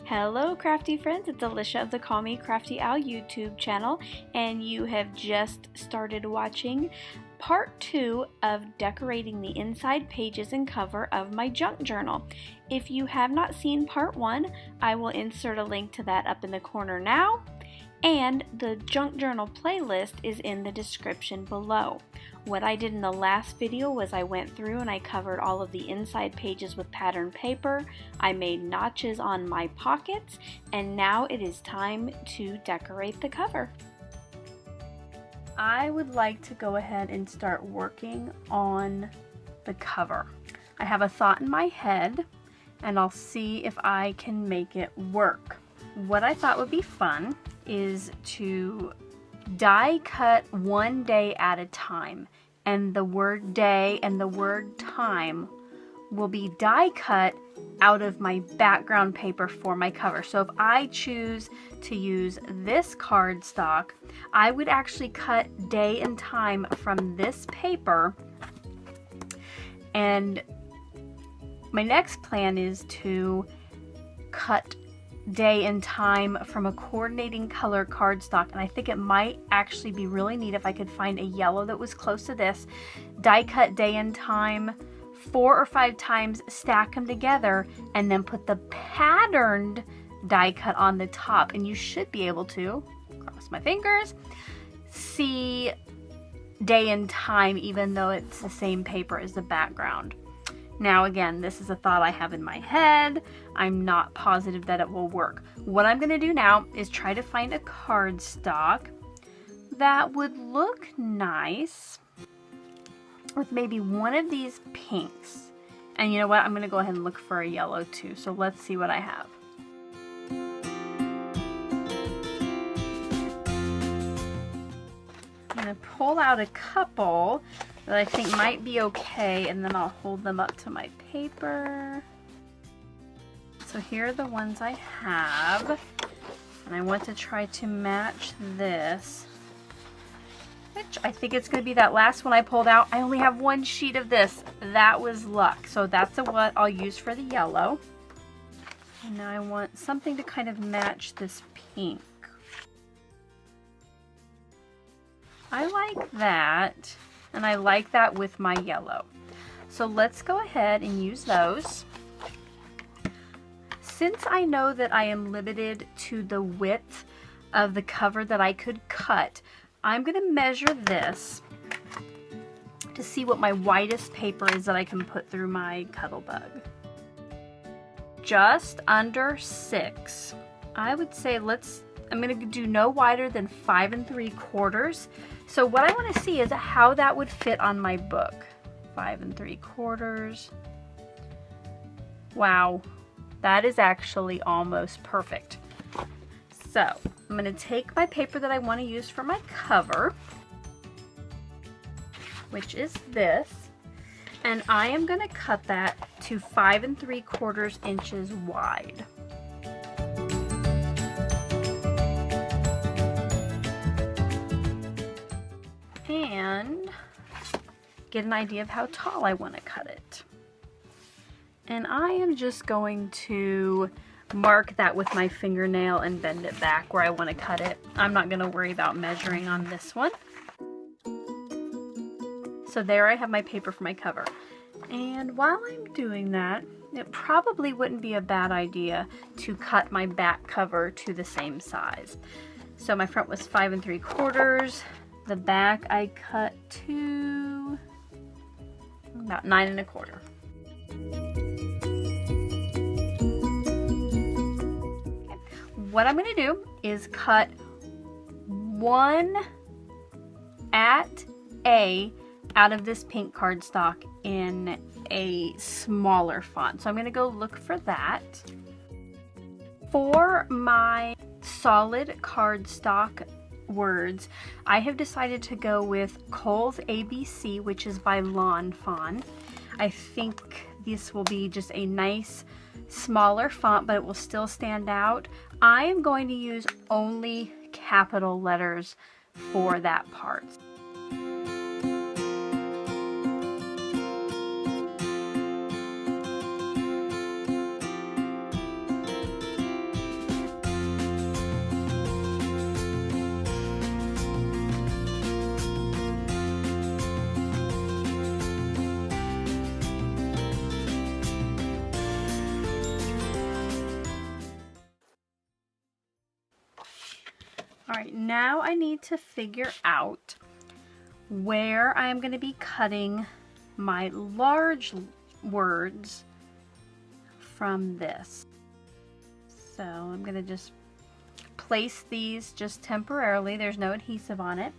Hello crafty friends, it's Alicia of the Call Me Crafty Al YouTube channel, and you have just started watching part 2 of decorating the inside pages and cover of my junk journal. If you have not seen part 1, I will insert a link to that up in the corner now, and the junk journal playlist is in the description below. What I did in the last video was I went through and I covered all of the inside pages with pattern paper. I made notches on my pockets, and now it is time to decorate the cover. I would like to go ahead and start working on the cover. I have a thought in my head and I'll see if I can make it work. What I thought would be fun is to die cut one day at a time, and the word day and the word time will be die cut out of my background paper for my cover. So if I choose to use this cardstock, I would actually cut day and time from this paper, and my next plan is to cut day and time from a coordinating color cardstock, and I think it might actually be really neat if I could find a yellow that was close to this. Die cut day and time 4 or 5 times, stack them together, and then put the patterned die cut on the top, and you should be able to, cross my fingers, see day and time even though it's the same paper as the background. Now again, this is a thought I have in my head. I'm not positive that it will work. What I'm going to do now is try to find a cardstock that would look nice with maybe one of these pinks. And you know what? I'm going to go ahead and look for a yellow too. So let's see what I have. I'm going to pull out a couple that I think might be okay, and then I'll hold them up to my paper. So here are the ones I have, and I want to try to match this, which I think it's going to be that last one I pulled out. I only have one sheet of this. That was luck. So that's what I'll use for the yellow. And now I want something to kind of match this pink. I like that. And I like that with my yellow. So let's go ahead and use those. Since I know that I am limited to the width of the cover that I could cut, I'm going to measure this to see what my widest paper is that I can put through my Cuttlebug. Just under 6. I would say I'm going to do no wider than 5 3/4. So what I want to see is how that would fit on my book. 5 3/4. Wow, that is actually almost perfect. So I'm going to take my paper that I want to use for my cover, which is this, and I am going to cut that to 5 3/4 inches wide. And get an idea of how tall I want to cut it. And I am just going to mark that with my fingernail and bend it back where I want to cut it. I'm not going to worry about measuring on this one. So there I have my paper for my cover. And while I'm doing that, it probably wouldn't be a bad idea to cut my back cover to the same size. So my front was 5 3/4. The back I cut to about 9 1/4. Okay. What I'm going to do is cut one at A out of this pink cardstock in a smaller font. So I'm going to go look for that. For my solid cardstock words, I have decided to go with Cole's ABC, which is by Lawn Fawn. I think this will be just a nice smaller font, but it will still stand out. I am going to use only capital letters for that part. Alright, now I need to figure out where I'm going to be cutting my large words from this. So I'm going to just place these just temporarily. There's no adhesive on it.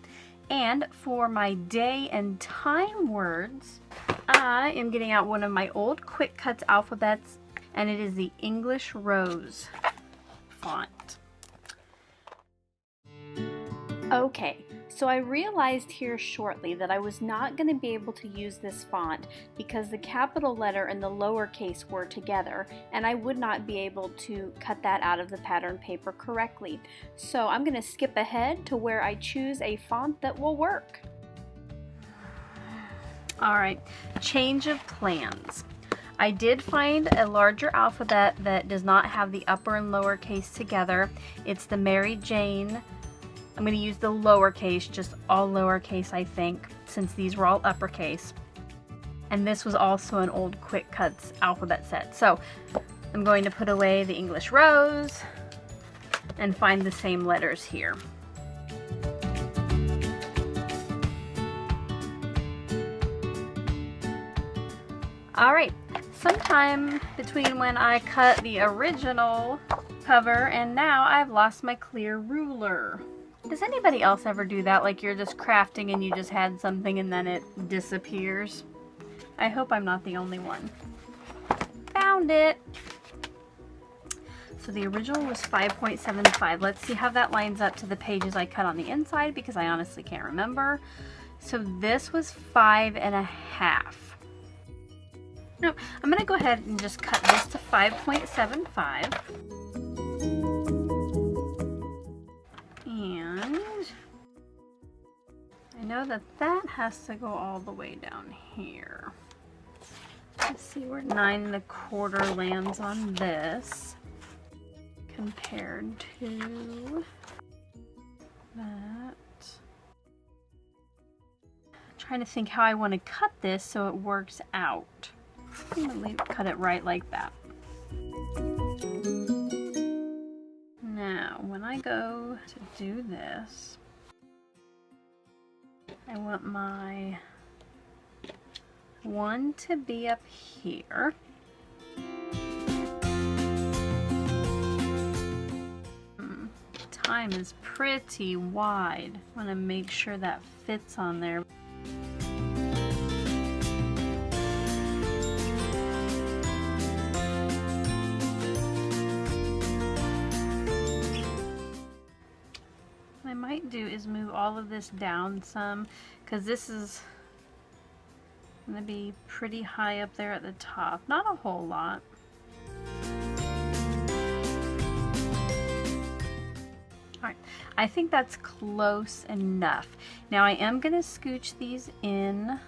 And for my day and time words, I am getting out one of my old Quick Cuts alphabets, and it is the English Rose font. Okay, so I realized here shortly that I was not going to be able to use this font because the capital letter and the lowercase were together, and I would not be able to cut that out of the pattern paper correctly. So I'm going to skip ahead to where I choose a font that will work. Alright, change of plans. I did find a larger alphabet that does not have the upper and lower case together. It's the Mary Jane. I'm going to use the lowercase, just all lowercase I think, since these were all uppercase. And this was also an old Quick Cuts alphabet set. So I'm going to put away the English Rose and find the same letters here. Alright, sometime between when I cut the original cover and now, I've lost my clear ruler. Does anybody else ever do that? Like you're just crafting and you just had something and then it disappears? I hope I'm not the only one. Found it! So the original was 5.75. Let's see how that lines up to the pages I cut on the inside because I honestly can't remember. So this was 5.5. No, I'm going to go ahead and just cut this to 5.75. I know that that has to go all the way down here. Let's see where 9.25 lands on this compared to that. I'm trying to think how I want to cut this so it works out. I'm going to cut it right like that. Now, when I go to do this, I want my one to be up here. Time is pretty wide. I want to make sure that fits on there. What I might do is move all of this down some, because this is going to be pretty high up there at the top. Not a whole lot. Alright, I think that's close enough. Now I am going to scooch these in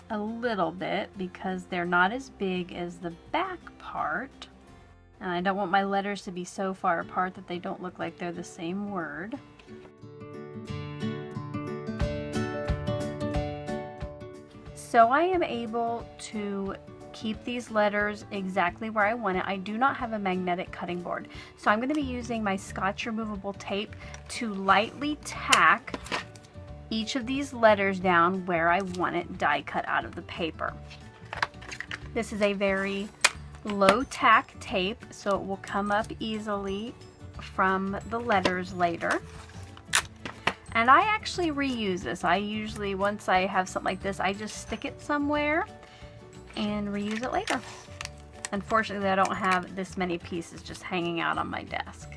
a little bit because they're not as big as the back part. And I don't want my letters to be so far apart that they don't look like they're the same word. So I am able to keep these letters exactly where I want it. I do not have a magnetic cutting board. So I'm going to be using my Scotch removable tape to lightly tack each of these letters down where I want it die cut out of the paper. This is a very low tack tape, so it will come up easily from the letters later. And I actually reuse this. I usually, once I have something like this, I just stick it somewhere and reuse it later. Unfortunately, I don't have this many pieces just hanging out on my desk.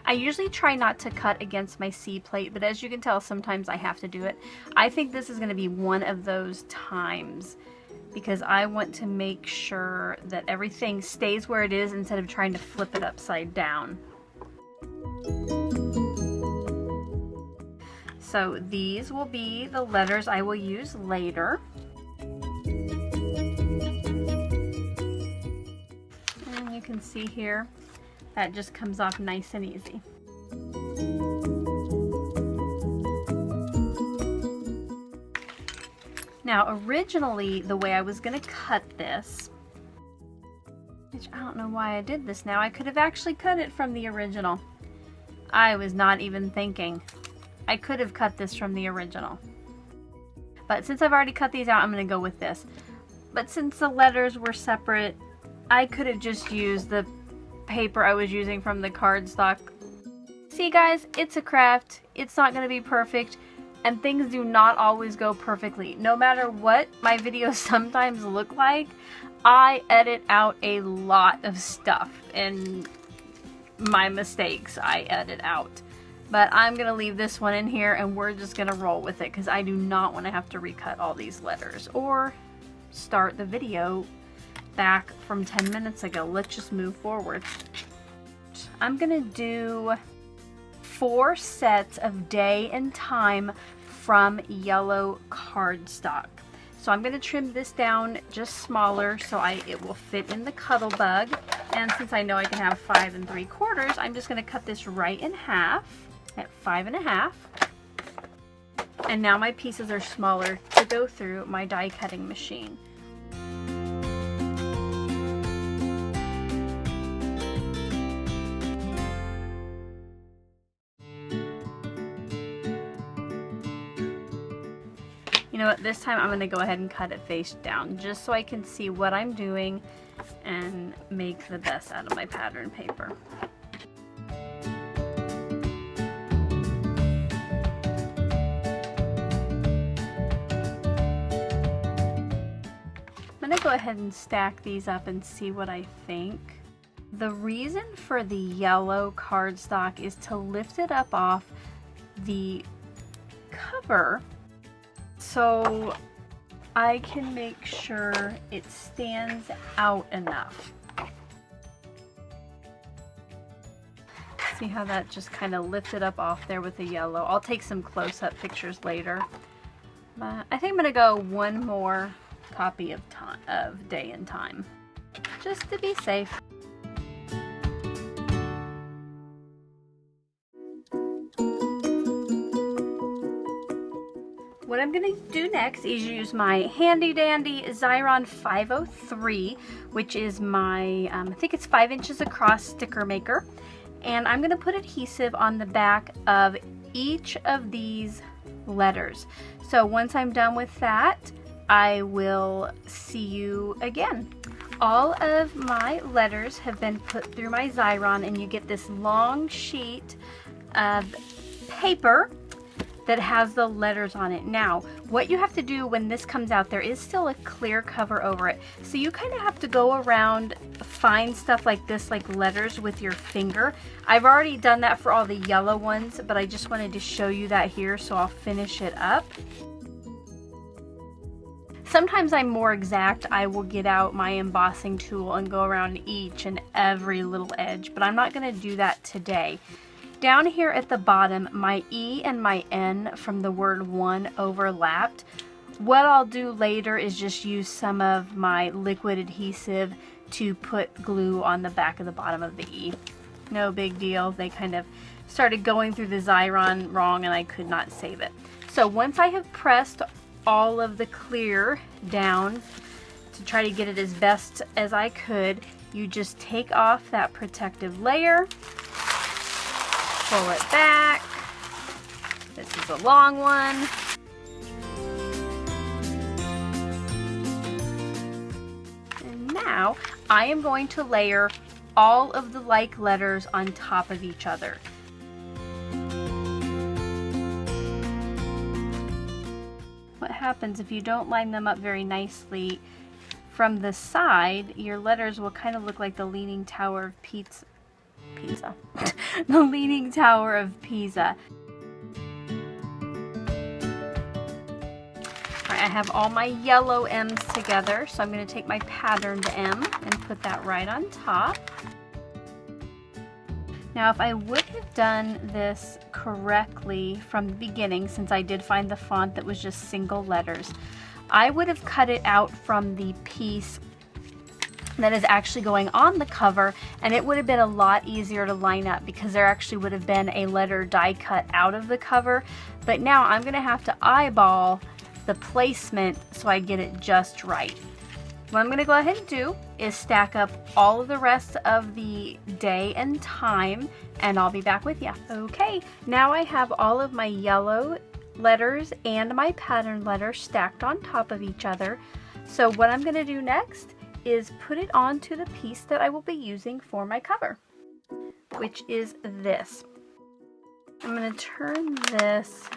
I usually try not to cut against my C plate, but as you can tell, sometimes I have to do it. I think this is going to be one of those times because I want to make sure that everything stays where it is instead of trying to flip it upside down. So these will be the letters I will use later. And you can see here, that just comes off nice and easy. Now, originally, the way I was going to cut this, which I don't know why I did this now. I could have actually cut it from the original. I was not even thinking. I could have cut this from the original. But since I've already cut these out, I'm going to go with this. But since the letters were separate, I could have just used the paper I was using from the cardstock. See guys, it's a craft. It's not going to be perfect. And things do not always go perfectly. No matter what my videos sometimes look like, I edit out a lot of stuff. And my mistakes I edit out. But I'm going to leave this one in here and we're just going to roll with it because I do not want to have to recut all these letters or start the video back from 10 minutes ago. Let's just move forward. I'm going to do 4 sets of day and time from yellow cardstock. So I'm going to trim this down just smaller so it will fit in the cuddle bug. And since I know I can have 5 3/4, I'm just going to cut this right in half at 5 1/2. And now my pieces are smaller to go through my die cutting machine. You know what, this time I'm going to go ahead and cut it face down just so I can see what I'm doing and make the best out of my pattern paper. I'm going to go ahead and stack these up and see what I think. The reason for the yellow cardstock is to lift it up off the cover so I can make sure it stands out enough. See how that just kind of lifted up off there with the yellow. I'll take some close-up pictures later. But I think I'm gonna go one more copy of day and time, just to be safe. What I'm going to do next is use my handy dandy Xyron 503, which is my, I think it's 5 inches across sticker maker. And I'm going to put adhesive on the back of each of these letters. So once I'm done with that, I will see you again. All of my letters have been put through my Xyron, and you get this long sheet of paper that has the letters on it. Now, what you have to do when this comes out, there is still a clear cover over it. So you kind of have to go around, find stuff like this, like letters with your finger. I've already done that for all the yellow ones, but I just wanted to show you that here, so I'll finish it up. Sometimes I'm more exact. I will get out my embossing tool and go around each and every little edge, but I'm not going to do that today. Down here at the bottom, my E and my N from the word one overlapped. What I'll do later is just use some of my liquid adhesive to put glue on the back of the bottom of the E. No big deal. They kind of started going through the Xyron wrong and I could not save it. So once I have pressed all of the clear down to try to get it as best as I could, you just take off that protective layer, pull it back. This is a long one. And now I am going to layer all of the like letters on top of each other. What happens if you don't line them up very nicely from the side, your letters will kind of look like the Leaning Tower of Pisa. The Leaning Tower of Pisa. Alright, I have all my yellow M's together, so I'm going to take my patterned M and put that right on top. Now, if I would have done this correctly from the beginning, since I did find the font that was just single letters, I would have cut it out from the piece that is actually going on the cover, and it would have been a lot easier to line up because there actually would have been a letter die cut out of the cover. But now I'm going to have to eyeball the placement so I get it just right. What I'm going to go ahead and do is stack up all of the rest of the day and time, and I'll be back with you. Okay, now I have all of my yellow letters and my pattern letters stacked on top of each other. So what I'm going to do next is put it onto the piece that I will be using for my cover, which is this. I'm going to turn this.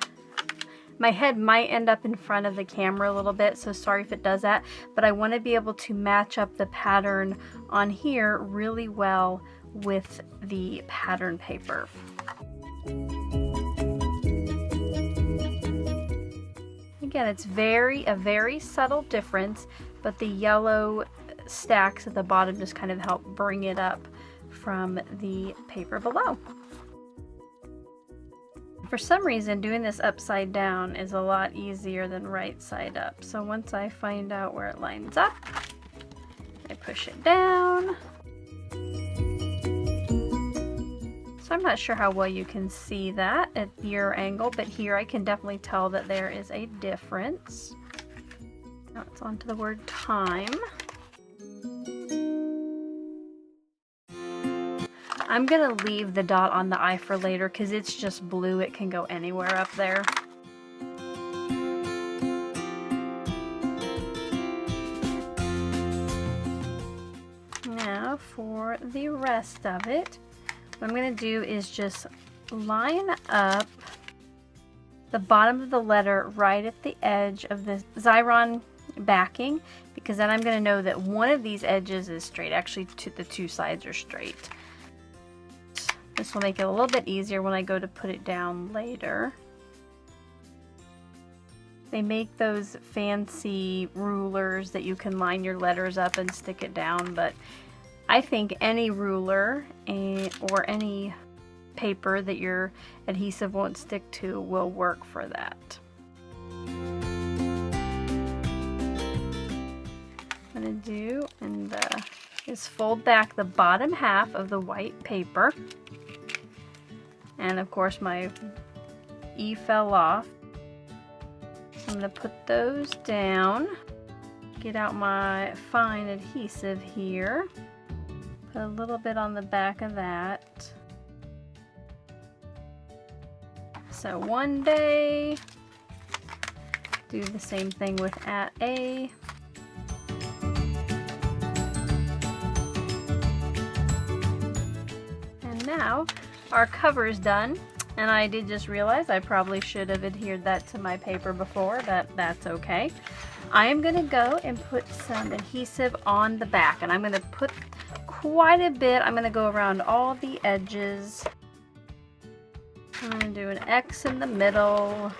My head might end up in front of the camera a little bit, so sorry if it does that, but I want to be able to match up the pattern on here really well with the pattern paper. Again, it's a very subtle difference, but the yellow stacks at the bottom just kind of help bring it up from the paper below. For some reason, doing this upside down is a lot easier than right side up. So once I find out where it lines up, I push it down. So I'm not sure how well you can see that at your angle, but here I can definitely tell that there is a difference. Now it's onto the word time. I'm gonna leave the dot on the eye for later because it's just blue. It can go anywhere up there. Now for the rest of it, what I'm gonna do is just line up the bottom of the letter right at the edge of the Xyron backing, because then I'm gonna know that one of these edges is straight. Actually, the two sides are straight. This will make it a little bit easier when I go to put it down later. They make those fancy rulers that you can line your letters up and stick it down, but I think any ruler or any paper that your adhesive won't stick to will work for that. What I'm going to do is fold back the bottom half of the white paper. And of course my E fell off. So I'm going to put those down. Get out my fine adhesive here. Put a little bit on the back of that. So one day, do the same thing with at A. And now our cover is done, and I did just realize I probably should have adhered that to my paper before, but that's okay. I am going to go and put some adhesive on the back, and I'm going to put quite a bit. I'm going to go around all the edges. I'm going to do an X in the middle,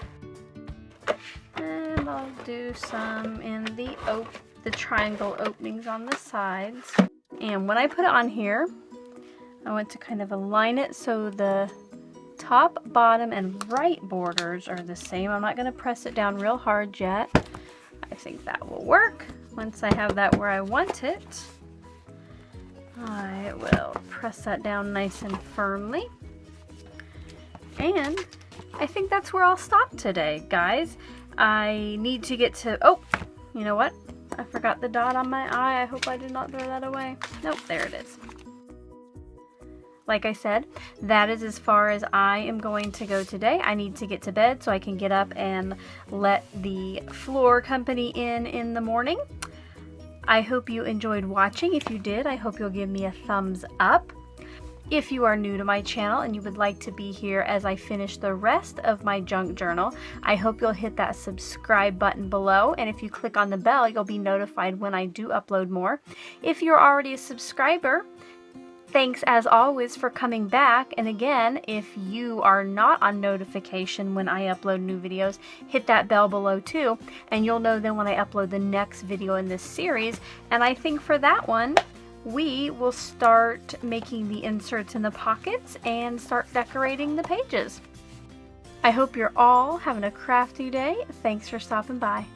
and I'll do some in the triangle openings on the sides. And when I put it on here, I want to kind of align it so the top, bottom, and right borders are the same. I'm not going to press it down real hard yet. I think that will work. Once I have that where I want it, I will press that down nice and firmly. And I think that's where I'll stop today, guys. I need to get to, oh, you know what? I forgot the dot on my eye. I hope I did not throw that away. Nope, there it is. Like I said, that is as far as I am going to go today. I need to get to bed so I can get up and let the floor company in the morning. I hope you enjoyed watching. If you did, I hope you'll give me a thumbs up. If you are new to my channel and you would like to be here as I finish the rest of my junk journal, I hope you'll hit that subscribe button below, and if you click on the bell, you'll be notified when I do upload more. If you're already a subscriber, thanks as always for coming back, and again, if you are not on notification when I upload new videos, hit that bell below too, and you'll know then when I upload the next video in this series. And I think for that one, we will start making the inserts in the pockets and start decorating the pages. I hope you're all having a crafty day. Thanks for stopping by.